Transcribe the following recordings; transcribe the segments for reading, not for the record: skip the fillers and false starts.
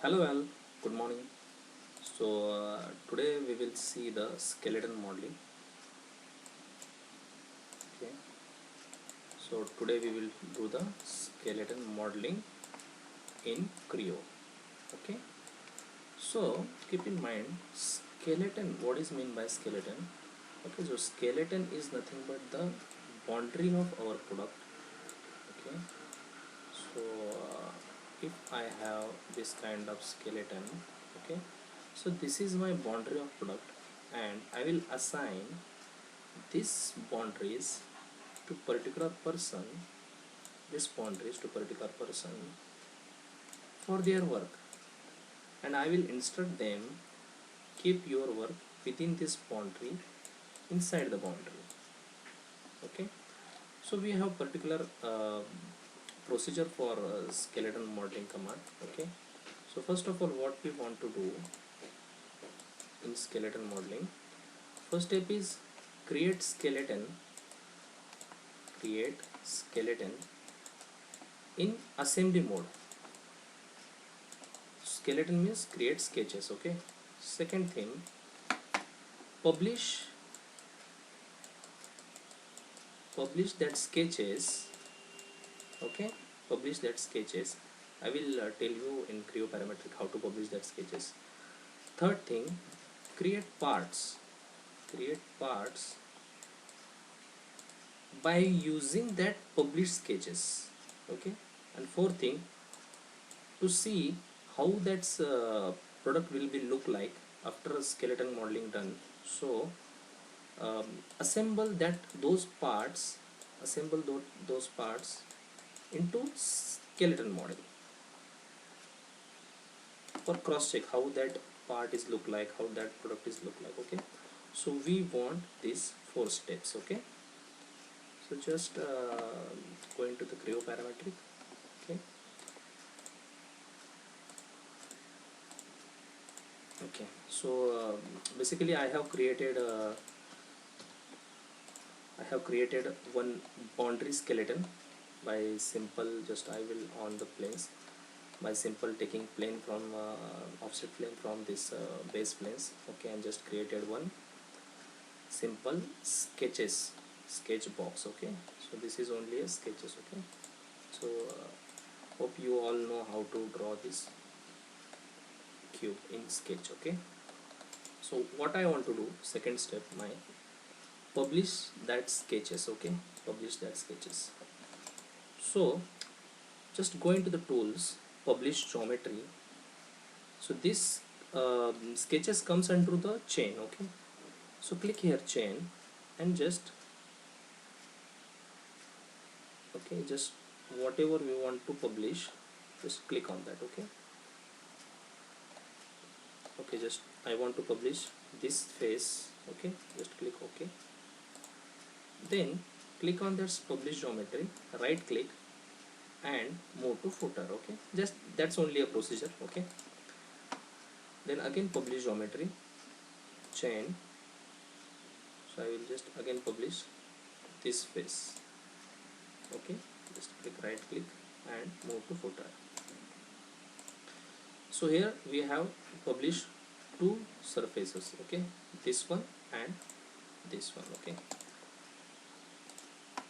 Hello all, good morning. Today we will see the skeleton modeling. Okay. So today we will do the skeleton modeling in Creo. Okay. So keep in mind skeleton. What is mean by skeleton? Okay. So skeleton is nothing but the boundary of our product. Okay. So if I have this kind of skeleton, okay. So this is my boundary of product, and I will assign these boundaries to particular person, these boundaries to particular person for their work, and I will instruct them keep your work within this boundary, inside the boundary. Okay. So we have particular procedure for skeleton modeling command. Okay. So first of all, what we want to do in skeleton modeling, first step is create skeleton, create skeleton in assembly mode. Skeleton means create sketches. Okay. Second thing, publish that sketches. Okay, publish that sketches. I will tell you in Creo parametric how to publish that sketches. Third thing, create parts, create parts by using that published sketches. Okay. And fourth thing, to see how that product will be look like after skeleton modeling done. So assemble that those parts, assemble those parts into skeleton model for cross check how that part is look like, how that product is look like. Okay. So we want these four steps. Okay. So just go into the Creo parametric. Okay. Okay. So basically I have created one boundary skeleton by simple, just I will on the planes by simple taking plane from offset plane from this base planes. Okay. And just created one simple sketches, sketch box. Okay. So this is only a sketches. Okay. So hope you all know how to draw this cube in sketch. Okay. So what I want to do, second step, my publish that sketches. Okay. Publish that sketches. So just go into the tools, publish geometry. So this sketches comes under the chain. Okay. So click here chain and just, okay, just whatever we want to publish, just click on that. Okay. Okay, just I want to publish this face. Okay, just click OK. Then click on this publish geometry, right click and move to footer. Okay, just that's only a procedure. Okay. Then again publish geometry, chain. So I will just again publish this face. Okay, just click right click and move to footer. So here we have published two surfaces. Okay, this one and this one. Okay.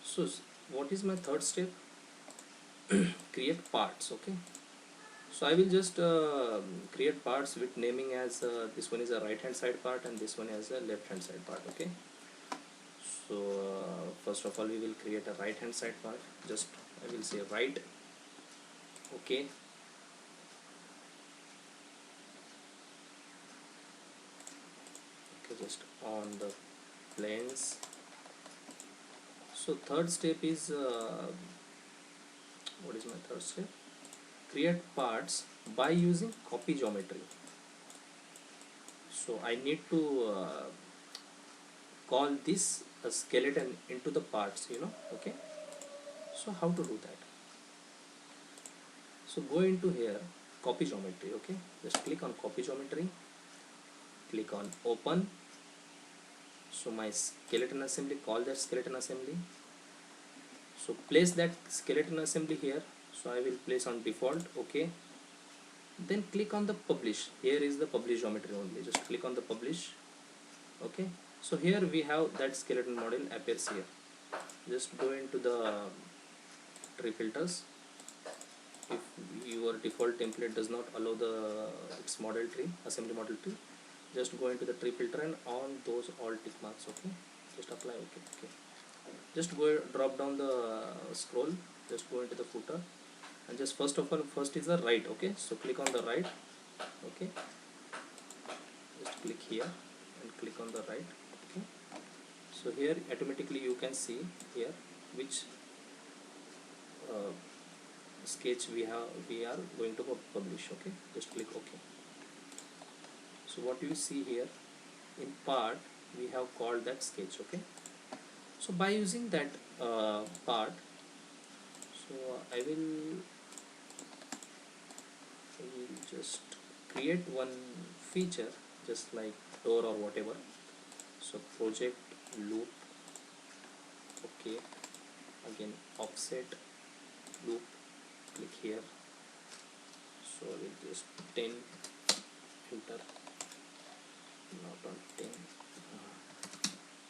So what is my third step? Create parts. Okay. So I will just create parts with naming as this one is a right hand side part and this one is a left hand side part. Okay. So first of all we will create a right hand side part. Just I will say right. Okay. Okay, just on the planes. So third step is what is my third step? Create parts by using copy geometry. So I need to call this a skeleton into the parts, Okay. So how to do that? So go into here, copy geometry. Okay, just click on copy geometry, click on open. So my skeleton assembly, call that skeleton assembly. So place that skeleton assembly here. So I will place on default. Okay. then click on the publish. Here is the publish geometry only, just click on the publish. Okay, so here we have that skeleton model appears here. Just go into the tree filters. If your default template does not allow the its model tree, assembly model tree, just go into the tree filter and on those all tick marks. Okay, just apply. Okay, just go drop down the scroll, just go into the footer, and just first of all, first is the right. Okay, so click on the right. Okay, just click here and click on the right. Okay, so here automatically you can see here which uh, sketch we are going to publish. Okay, just click OK. So what you see here in part, we have called that sketch. Okay, so by using that part, so I will just create one feature just like door or whatever. So project loop. Okay, again offset loop, click here. So I will just 10, enter, not on 10,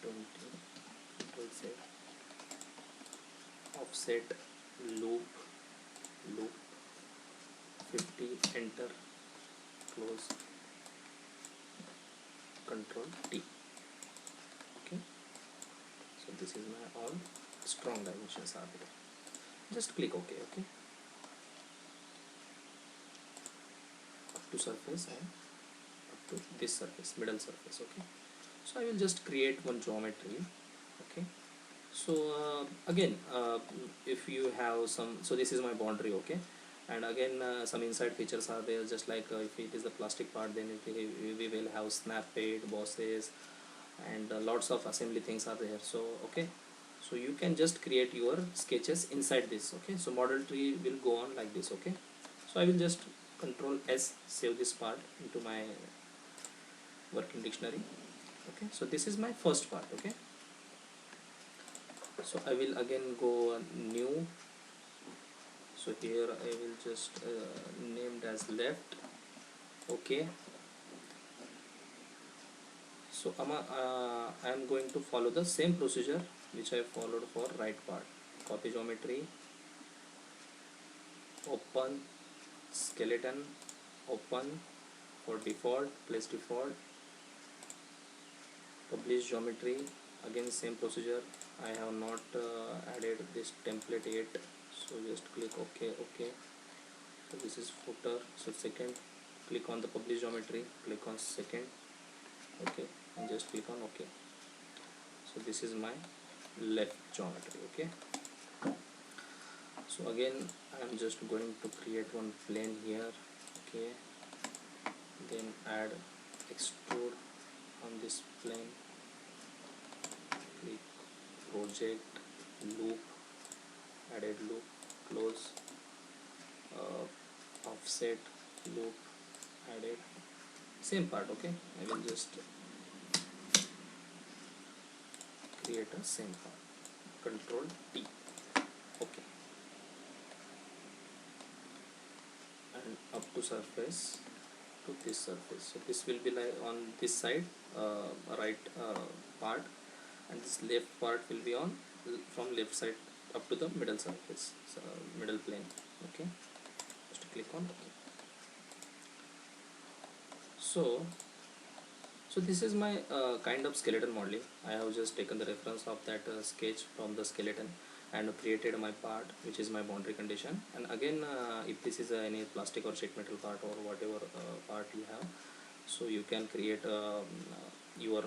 20, control Z, offset loop 50, enter, close, control T. Okay, so this is my all strong dimensions are there. Just click OK. Okay, up to surface and up to this surface, middle surface. Okay, so I will just create one geometry. Okay, so again if you have some, so this is my boundary. Okay, and again some inside features are there, just like if it is the plastic part, then we will have snap pad, bosses, and lots of assembly things are there. So okay, so you can just create your sketches inside this. Okay, so model tree will go on like this. Okay, so I will just control S, save this part into my working dictionary. Okay, so this is my first part. Okay, so I will again go new. So here I will just named as left. Okay, so I am going to follow the same procedure which I followed for right part. Copy geometry, open skeleton, open for default, place default, publish geometry, again same procedure. I have not added this template yet, so just click OK. So this is footer, so second, click on the publish geometry, click on second. Okay, and just click on OK. So this is my left geometry. Okay, so again I am just going to create one plane here. Okay, then add extrude on this plane, click project loop, added loop, close, offset loop, added, same part. Okay, I will just create a same part, control T. Okay, and up to surface to this surface. So this will be like on this side, right part, and this left part will be on from left side up to the middle surface, so middle plane. Okay, just click on OK. So this is my kind of skeleton modeling. I have just taken the reference of that sketch from the skeleton and created my part, which is my boundary condition. And again if this is any plastic or sheet metal part or whatever part you have, so you can create your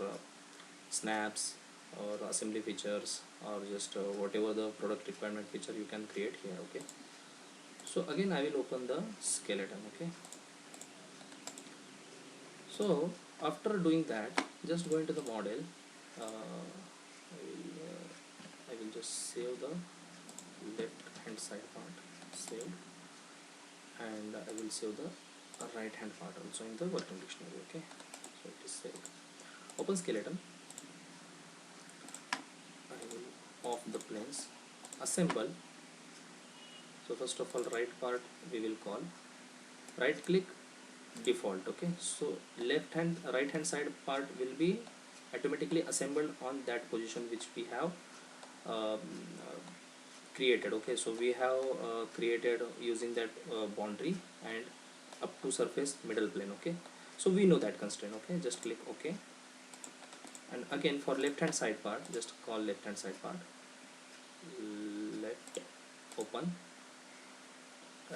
snaps or assembly features, or just whatever the product requirement feature you can create here. Okay, so again I will open the skeleton. Okay, so after doing that, just go into the model. I will just save the left hand side part, save, and I will save the right hand part also in the working dictionary. Okay, so it is saved. Open skeleton. I will off the planes, assemble. So first of all, right part we will call, right click, default. Okay, so left hand right hand side part will be automatically assembled on that position which we have um, uh, created. Okay, so we have created using that boundary and up to surface middle plane. Okay, so we know that constraint. Okay, just click OK. And again for left hand side part, just call left hand side part, left, open,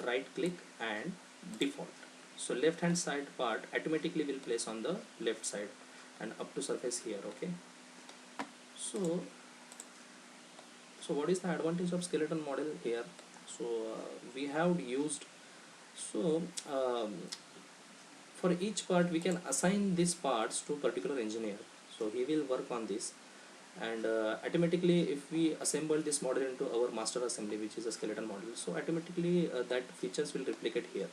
right click and default. So left hand side part automatically will place on the left side and up to surface here. Okay, so what is the advantage of skeleton model here? So we have used, so for each part we can assign these parts to particular engineer, so he will work on this. And automatically if we assemble this model into our master assembly, which is a skeleton model, so automatically that features will replicate here.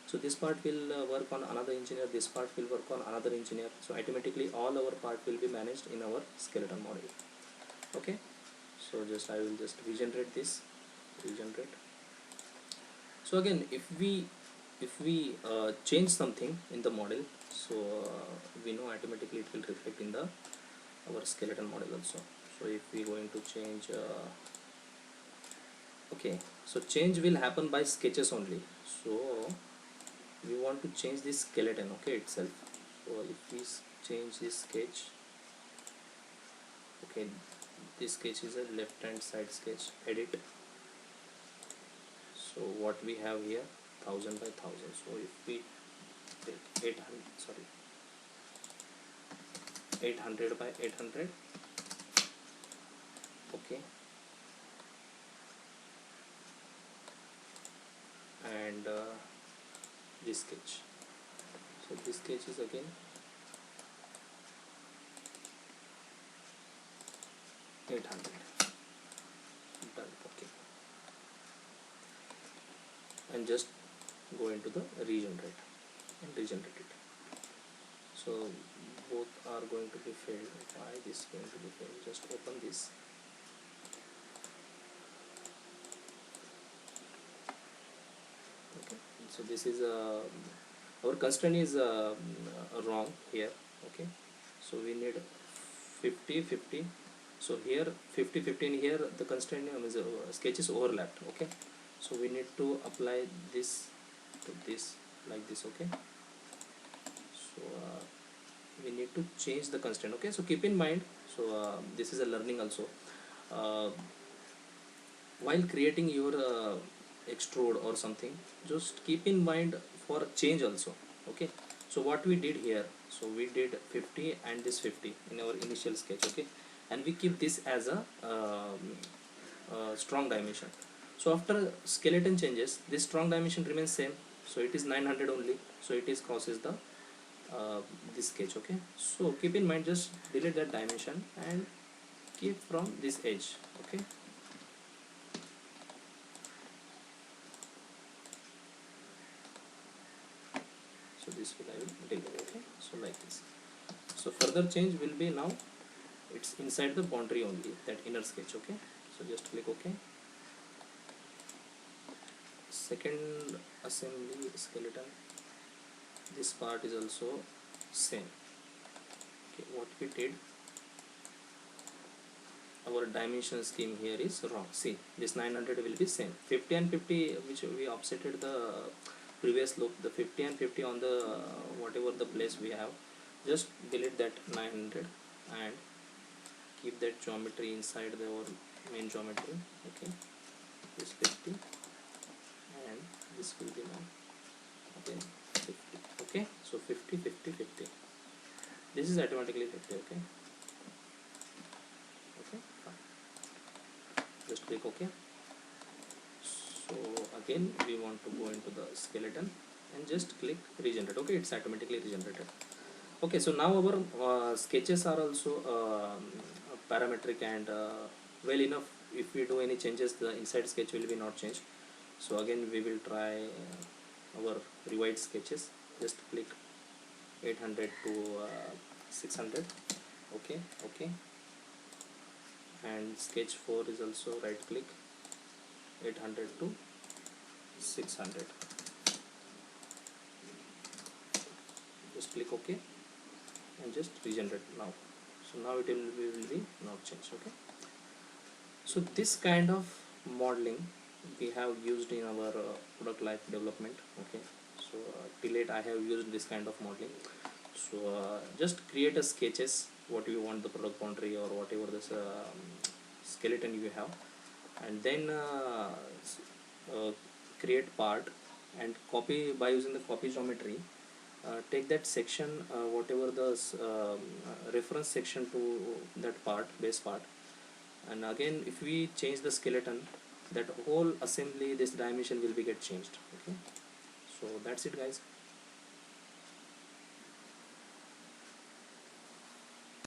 So this part will work on another engineer, this part will work on another engineer, so automatically all our part will be managed in our skeleton model. Okay, so just I will just regenerate this, regenerate. So again if we change something in the model, so we know automatically it will reflect in the our skeleton model also. So if we going to change okay, so change will happen by sketches only. So we want to change this skeleton, okay, itself. So if we change this sketch, okay, this sketch is a left hand side sketch, edit. So what we have here, 1000 by 1000. So if we take 800, sorry, 800 by 800, okay, and this sketch, so this sketch is again 800, done. Okay, and just go into the regenerate and regenerate it. So both are going to be failed. Why this is going to be failed? Just open this. Okay, so this is our constraint is wrong here. Okay, so we need 50 50. So here 50 15, here the constraint is sketch is overlapped. Okay, so we need to apply this to this like this. Okay, so we need to change the constraint. Okay, so keep in mind, so this is a learning also. uh, while creating your extrude or something, just keep in mind for change also. Okay, so what we did here, so we did 50 and this 50 in our initial sketch. Okay, and we keep this as a strong dimension. So after skeleton changes, this strong dimension remains same, so it is 900 only, so it is crosses the this sketch. Okay, so keep in mind, just delete that dimension and keep from this edge. Okay, so this will I will delete. Okay, so like this. So further change will be now it's inside the boundary only, that inner sketch. Okay, so just click OK. Second assembly skeleton, this part is also same. Okay, what we did, our dimension scheme here is wrong. See, this 900 will be same, 50 and 50 which we offsetted the previous loop, the 50 and 50 on the whatever the place we have, just delete that 900 and keep that geometry inside the our main geometry. Okay, this 50 and this will be now again 50. Okay, so 50 50 50, this is automatically 50. Okay, okay, fine. Just click OK. So again we want to go into the skeleton and just click regenerate. Okay, it's automatically regenerated. Okay, so now our sketches are also parametric and well enough. If we do any changes, the inside sketch will be not changed. So again we will try our revised sketches. Just click 800 to 600. Okay, okay, and sketch 4 is also right click 800 to 600. just click OK and just regenerate now. So now it will be now changed. Okay, so this kind of modeling we have used in our product life development. Okay, so till date I have used this kind of modeling. So just create a sketches what you want the product boundary or whatever this skeleton you have, and then create part and copy by using the copy geometry. Take that section, whatever the reference section to that part, base part, and again if we change the skeleton, that whole assembly, this dimension will be get changed. Okay, so that's it guys.